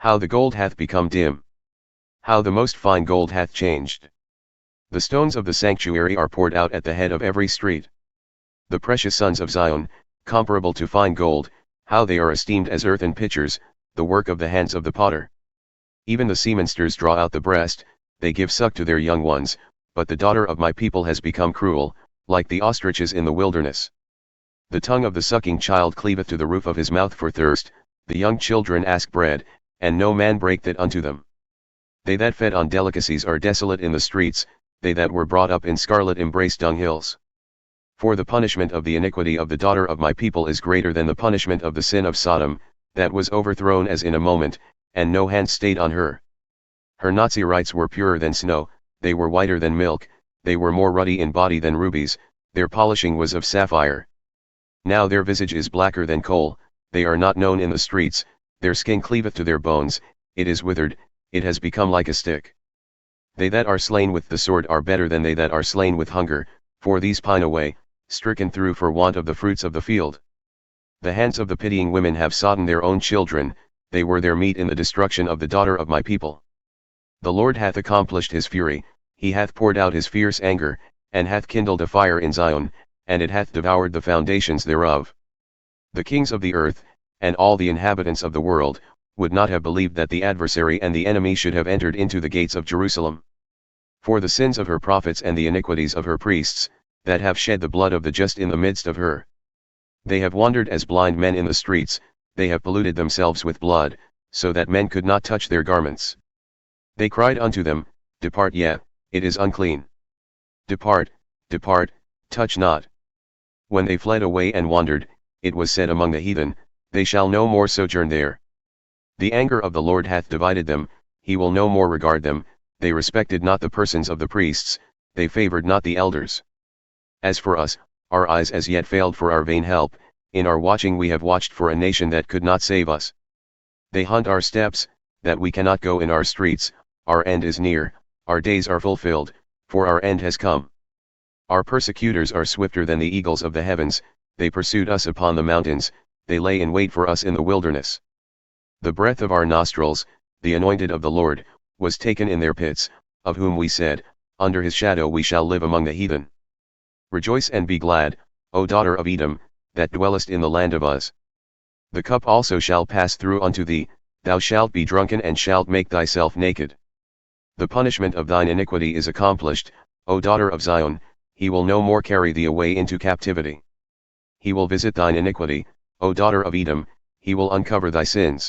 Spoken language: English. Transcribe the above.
How the gold hath become dim! How the most fine gold hath changed! The stones of the sanctuary are poured out at the head of every street. The precious sons of Zion, comparable to fine gold, how they are esteemed as earthen pitchers, the work of the hands of the potter. Even the seamonsters draw out the breast, they give suck to their young ones, but the daughter of my people has become cruel, like the ostriches in the wilderness. The tongue of the sucking child cleaveth to the roof of his mouth for thirst, the young children ask bread, and no man breaketh unto them. They that fed on delicacies are desolate in the streets, they that were brought up in scarlet embrace dunghills. For the punishment of the iniquity of the daughter of my people is greater than the punishment of the sin of Sodom, that was overthrown as in a moment, and no hand stayed on her. Her Nazirites were purer than snow, they were whiter than milk, they were more ruddy in body than rubies, their polishing was of sapphire. Now their visage is blacker than coal, they are not known in the streets, their skin cleaveth to their bones, it is withered, it has become like a stick. They that are slain with the sword are better than they that are slain with hunger, for these pine away, stricken through for want of the fruits of the field. The hands of the pitying women have sodden their own children, they were their meat in the destruction of the daughter of my people. The Lord hath accomplished his fury, he hath poured out his fierce anger, and hath kindled a fire in Zion, and it hath devoured the foundations thereof. The kings of the earth, and all the inhabitants of the world, would not have believed that the adversary and the enemy should have entered into the gates of Jerusalem. For the sins of her prophets and the iniquities of her priests, that have shed the blood of the just in the midst of her. They have wandered as blind men in the streets, they have polluted themselves with blood, so that men could not touch their garments. They cried unto them, Depart ye, it is unclean. Depart, depart, touch not. When they fled away and wandered, it was said among the heathen, They shall no more sojourn there. The anger of the Lord hath divided them, he will no more regard them, they respected not the persons of the priests, they favored not the elders. As for us, our eyes as yet failed for our vain help, in our watching we have watched for a nation that could not save us. They hunt our steps, that we cannot go in our streets, our end is near, our days are fulfilled, for our end has come. Our persecutors are swifter than the eagles of the heavens, they pursued us upon the mountains, they lay in wait for us in the wilderness. The breath of our nostrils, the anointed of the Lord, was taken in their pits, of whom we said, Under his shadow we shall live among the heathen. Rejoice and be glad, O daughter of Edom, that dwellest in the land of Uz. The cup also shall pass through unto thee, thou shalt be drunken and shalt make thyself naked. The punishment of thine iniquity is accomplished, O daughter of Zion, he will no more carry thee away into captivity. He will visit thine iniquity, O daughter of Edom, he will uncover thy sins.